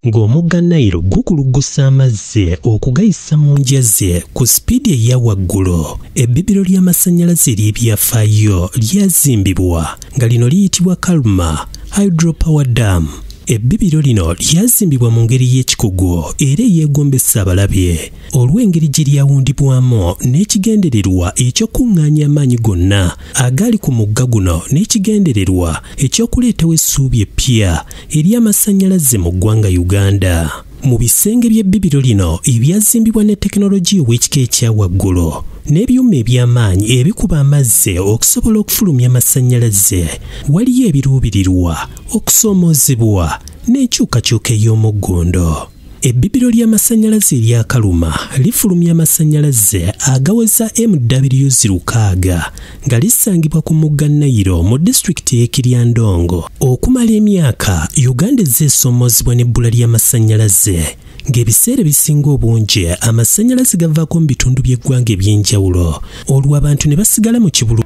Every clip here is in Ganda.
ng'omugga Nile gukulugusa amazzi okugayisa mu njazi ku sipiidi eya waggulu. Ebbibiro ly'amasannyalaze ery'ebyafaayo lyazimbibwa nga lino liyitibwa Karuma Hydro Power Dam. Ebbibiro lino lyazimbibwa mu ngeri y'ekikugu era eyeegombesa abalabye olw'engeri gye lyawundibwamu n'ekigendererwa eky'okuŋŋaanya amaanyi gonna agali ku mugga guno n'ekigendererwa eky'okuleetawo essuubi eppya ery'amasannyalaze mu ggwanga Uganda. Mu bisenge by'ebbibiro lino ebyazimbibwa ne tekinologiya ow'ekika ekya waggulu n'ebyuma eby'amaanyi ebikuba amazzi okusobola okufulumya amasannyalaze, waliyo ebiruubirirwa okusoomoozebwa n'enkyukakyuka ey'omuggondo. Ebbibiro ly'amasannyalaze erya Karuma lifulumya amasannyalaze agaweza MW6 nga lisangibwa ku mugga Nile mu disitulikiti y'Ekiryandongo. Okumala emyaka, Uganda ezzeesoomoozebwa n'ebbula ly'amasannyalaze ng'ebiseera ebisinga obungi amasannyalaze gavaako mu bitundu by'eggwanga eby'enjawulo olwo abantu ne basigala mu kibulu.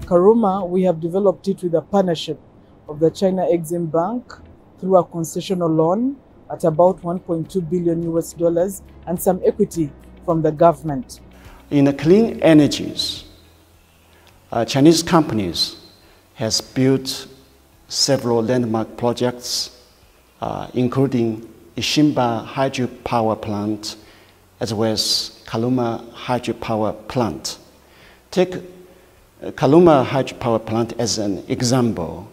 Karuma, we have developed it with a partnership of the China Exim Bank through a concessional loan at about $1.2 billion and some equity from the government. In the clean energies, Chinese companies has built several landmark projects, including Karuma Hydro Power Plant, as well as Karuma Hydro Power Plant. Take Karuma Hydro Power Plant as an example.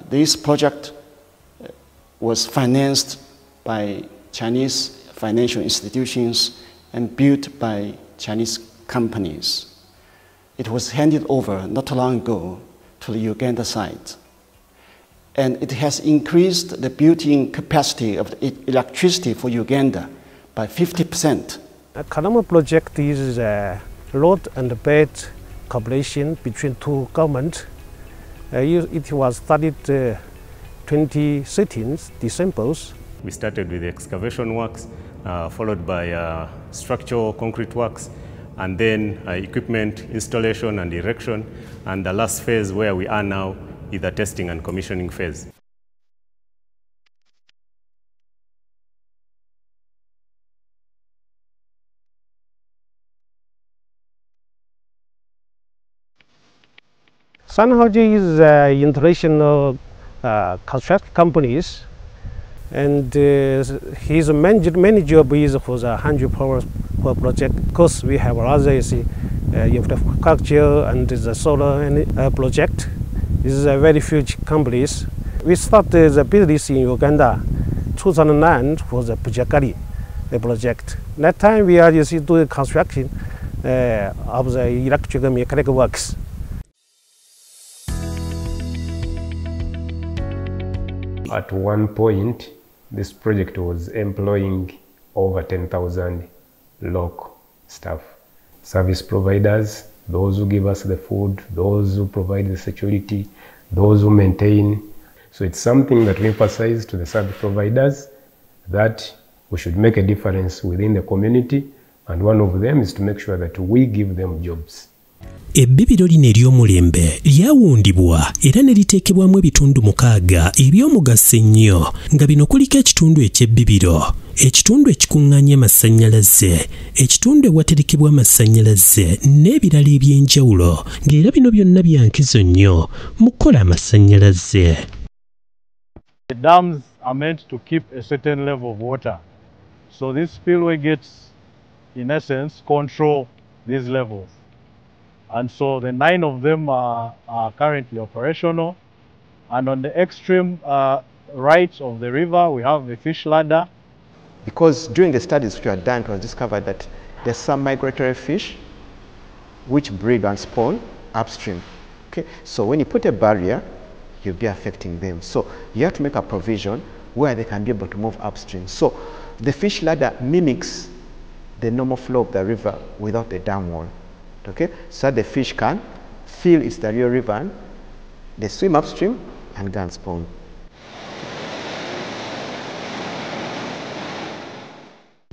This project was financed by Chinese financial institutions and built by Chinese companies. It was handed over not long ago to the Uganda side. And it has increased the built-in capacity of the electricity for Uganda by 50%. The Karuma project is a road and bed cooperation between two governments. It was started 2016 December. We started with the excavation works, followed by structural concrete works, and then equipment installation and erection, and the last phase where we are now is the testing and commissioning phase. Sanhaji is international construction companies, and his main job is for the Hydro Power project, because we have other infrastructure and the solar project. This is a very huge companies. We started the business in Uganda 2009 for the Bukedde project. That time we are doing construction of the electrical mechanical works. At one point, this project was employing over 10,000 local staff, service providers, those who give us the food, those who provide the security, those who maintain. So it's something that we emphasize to the service providers that we should make a difference within the community, and one of them is to make sure that we give them jobs. Ebbibiro lino ery'omulembe lyawundibwa era ne liteekebwamu ebitundu 6 eby'omugaso ennyo, nga bino kuliko ekitundu eky'ebbibiro, ekitundu ekikuŋŋaanya amasannyalaze, ekitundu ewaterekebwa amasannyalaze n'ebirala eby'enjawulo, ng'era bino byonna bya nkizo nnyo mu kukola amasannyalaze. The dams are meant to keep a certain level of water, so this spillway gates, in essence, control these levels. And so the 9 of them are currently operational. And on the extreme right of the river, we have the fish ladder. Because during the studies which were done, it was discovered that there's some migratory fish which breed and spawn upstream. Okay? So when you put a barrier, you'll be affecting them. So you have to make a provision where they can be able to move upstream. So the fish ladder mimics the normal flow of the river without the dam wall. Okay, so the fish can feel it's the real river, and they swim upstream and go and spawn.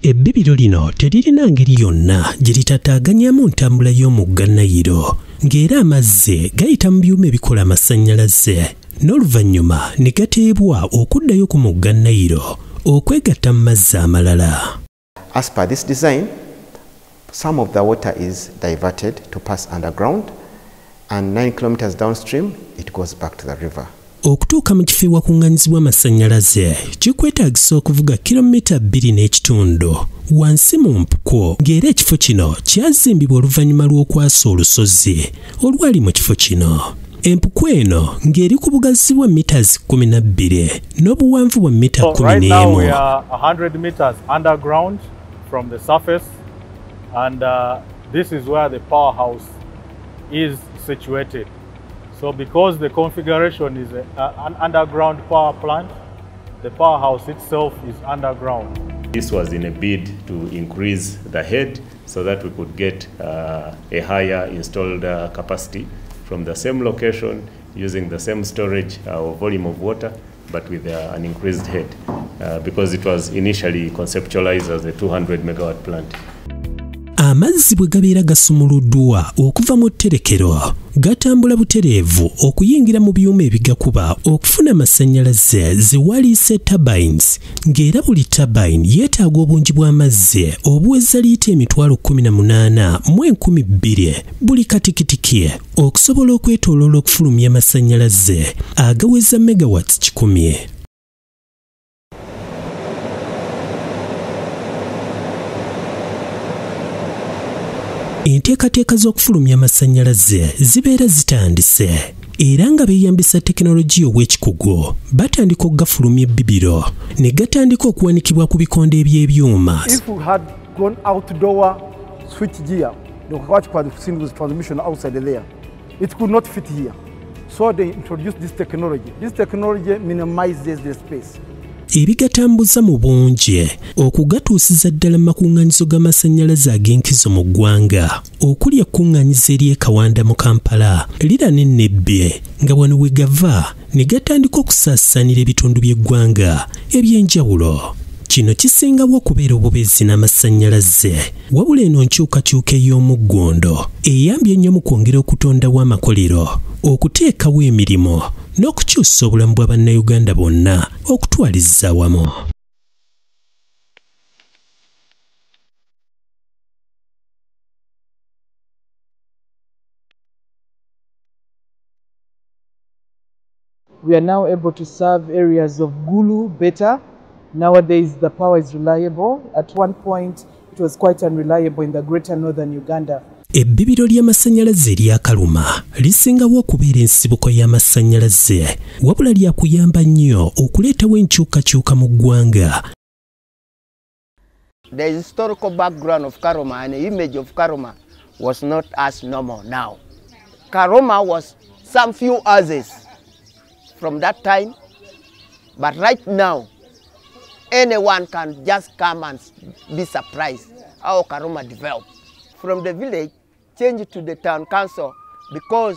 Ebbibiro lino teririna ngeri yonna gye litataaganyaamu ntambula y'omugga Nile, ng'era amazzi gayita mu byuma ebikola amasannyalaze n'oluvannyuma ne gateebwa okuddayo ku mugga Nile okwegatta mu mazzi amalala. As per this design, some of the water is diverted to pass underground, and 9 kilometers downstream it goes back to the river. Okutuuka mu kifo ewakuŋŋaanyizibwa amasannyalaze kikwetaagisa okuvuga kilomita 2.5 wansi mu mpuku, ng'era ekifo kino kyazimbibwa oluvannyuma lw'okwasa olusozi olwali mu kifo kino. Empuku eno ng'eri ku bugazi bwa meters 12 n'obuwanvu bwa mita 11. So right now we are 100 meters underground from the surface, and this is where the powerhouse is situated. So because the configuration is an underground power plant, the powerhouse itself is underground. This was in a bid to increase the head so that we could get a higher installed capacity from the same location, using the same storage or volume of water, but with an increased head, because it was initially conceptualized as a 200 megawatt plant. Amazzi bwe gabeera gasumuluddwa okuva mu tterekero gatambula butereevu okuyingira mu byuma ebigakuba okufuna amasannyalaze ze waliise turbines, ng'era buli turbine yeetaaga obungi bw'amazzi obuweza liita emitwalo 18 mu 1200 buli katikitiki okusobola okwetooloola okufulumya amasannyalaze agaweza megawatts 100. Enteekateeka z'okufulumya amasannyalaze zibeera zitandise, era nga beeyambisa tekinologiya ow'ekikugu batandika okugafulumya Ebbibiro ne gatandika okuwanikibwa ku bikondo eby'ebyuma. If we had gone outdoor switch gear, the wakati was seen with transmission outside there, it could not fit here. So they introduced this technology. This technology minimizes the space. Ebigatambuza mu bungi okugatuusiza ddala mu makuŋŋaanyizo g'amasannyalaze ag'enkizo mu ggwanga okuli ekkuŋŋaanyizo ery'ekawanda mu Kampala lira ne Nebbe, nga wano we gava ne gatandika okusaasaanira ebitundu by'eggwanga eby'enjawulo. Kino kisingawo okubeera obubeezi n'amasannyalaze, wabula eno nkyukakyuka ey'omuggondo eyambye ennyo mu kwongera okutondawo amakolero, okuteekawo emirimu n'okukyusa obulamu bwa bannayuganda bonna okutwaliza awamu. We are now able to serve areas of Gulu better. Nowadays the power is reliable. At one point it was quite unreliable in the greater northern Uganda. Ebbibiro ly'amasannyalaze erya Karuma lisingawo okubeera ensibuko y'amasannyalaze, wabula lyakuyamba nnyo okuleetawo enkyukakyuka mu ggwanga. The historical background of Karuma and the image of Karuma was not as normal now. Karuma was some few houses from that time, but right now anyone can just come and be surprised how Karuma developed. From the village, change to the town council because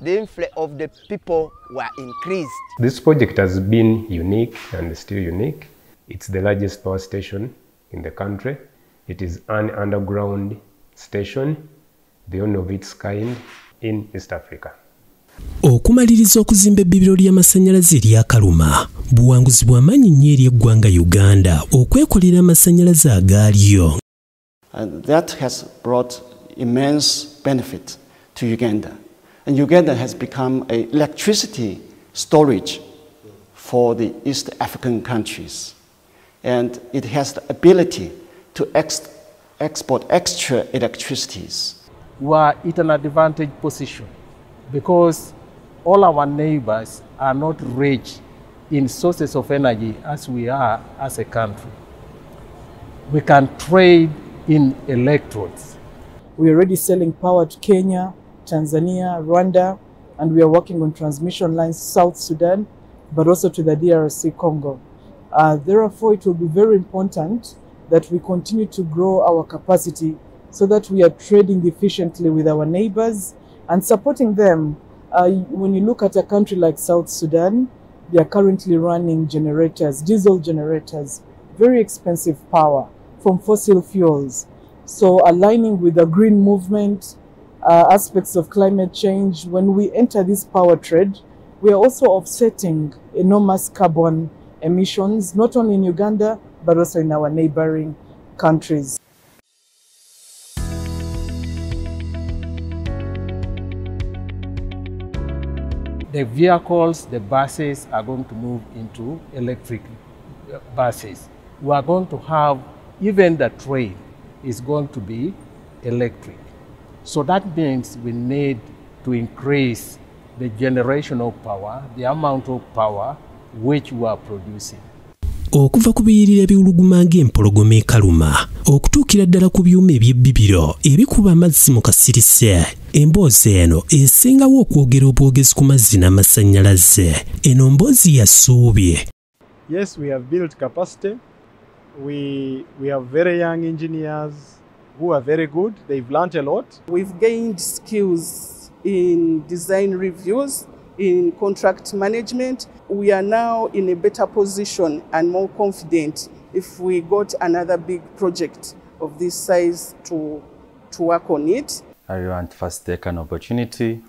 the influx of the people were increased. This project has been unique and still unique. It's the largest power station in the country. It is an underground station, the only of its kind in East Africa. Okumaliriza okuzimba ebbibiro ly'amasannyalaze erya Karuma buwanguzi bw'amaanyi nnyo eri eggwanga Uganda okwekolera amasannyalaze agaalyo. And that has brought immense benefit to Uganda. And Uganda has become an electricity storage for the East African countries. And it has the ability to export extra electricities. We are in an advantage position because all our neighbors are not rich in sources of energy as we are as a country. We can trade in electrodes. We are already selling power to Kenya, Tanzania, Rwanda, and we are working on transmission lines to South Sudan, but also to the DRC Congo. Therefore, it will be very important that we continue to grow our capacity so that we are trading efficiently with our neighbors and supporting them. When you look at a country like South Sudan, they are currently running generators, diesel generators, very expensive power from fossil fuels. So aligning with the green movement, aspects of climate change, when we enter this power trade, We are also offsetting enormous carbon emissions, not only in Uganda, but also in our neighboring countries. The vehicles, the buses are going to move into electric buses. We are going to have, even the train is going to be electric. So that means we need to increase the generation of power, the amount of power which we are producing. Okuva ku biyirira ebiwuluguma ng'empologoma e Karuma okutuukira ddala ku byuma eby'Ebbibiro ebikuba amazzi mu kasirise, emboozi eno esingawo okwogera obwogezi ku mazzi n'amasannyalaze. Eno mboozi yasuubye. Yes, we have built capacity. We have very young engineers who are very good. They've learned a lot. We've gained skills in design reviews, in contract management. We are now in a better position and more confident if we got another big project of this size to work on it. I want to first take an opportunity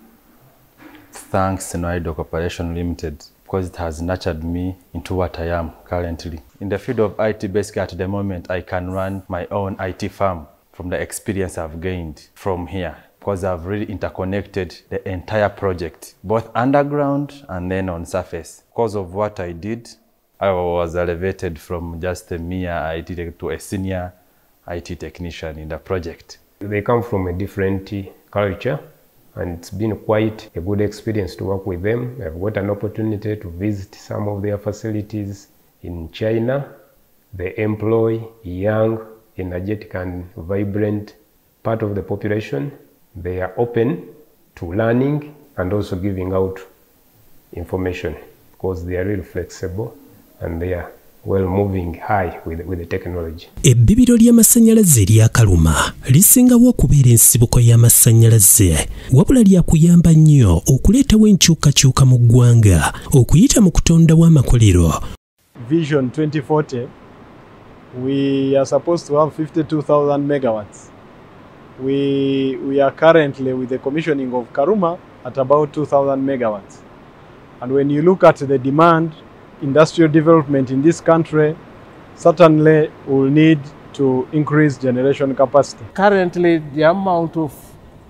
to thank Uganda Cooperation Limited because it has nurtured me into what I am currently. In the field of IT, basically at the moment, I can run my own IT firm from the experience I've gained from here, because I've really interconnected the entire project, both underground and then on surface. Because of what I did, I was elevated from just a mere IT tech to a senior IT technician in the project. They come from a different culture, and it's been quite a good experience to work with them. I've got an opportunity to visit some of their facilities in China. They employ young, energetic and vibrant part of the population. They are open to learning and also giving out information because they are really flexible and they are well moving high with the technology. Ebbibiro ly'amasannyalaze erya Karuma lisingawo okubeera ensibuko y'amasannyalaze wabula lyakuyamba nnyo okuleetawo enkyukakyuka mu ggwanga okuyita mu kutondawo amakolero. Vision 2040, we are supposed to have 52,000 megawatts. We are currently with the commissioning of Karuma at about 2,000 megawatts. And when you look at the demand, industrial development in this country, certainly will need to increase generation capacity. Currently, the amount of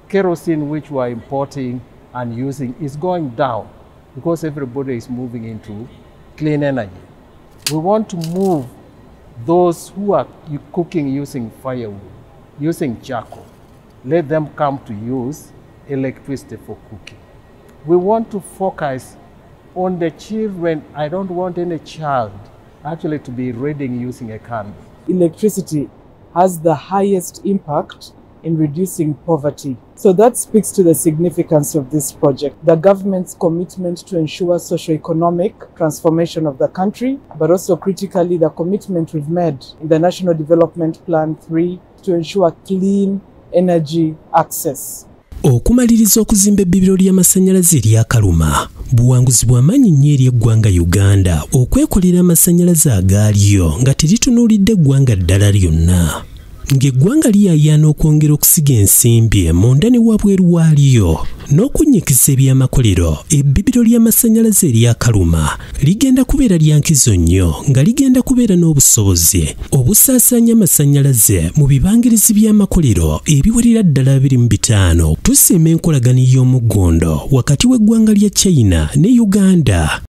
kerosene which we are importing and using is going down because everybody is moving into clean energy. We want to move those who are cooking using firewood, using charcoal. Let them come to use electricity for cooking. We want to focus on the children. I don't want any child actually to be reading using a candle. Electricity has the highest impact in reducing poverty. So that speaks to the significance of this project. The government's commitment to ensure socio-economic transformation of the country, but also critically the commitment we've made in the National Development Plan 3 to ensure clean energy access. Okumaliriza okuzimba ebbibiro ly'amasannyalaze erya Karuma buwanguzi bw'amaanyi nnyo eri eggwanga Uganda okwekolera amasannyalaze agaalyo nga teritunuulidde eggwanga ddala lyonna. Ng'eggwanga liyaayaana okwongera okusiga ensimbi munda ne wabweru waalyo n'okunnyikiza ebyamakolero. Ebbibiro ly'amasannyalaze erya Karuma ligenda kubeera lya nkizo nnyo nga ligenda kubeera n'obusobozi obusaasaanya amasannyalaze mu bibangirizi by'amakolero ebiwerera ddala 25. Tusiima enkolagana y'omuggondo wakati w'eggwanga lya China ne Uganda.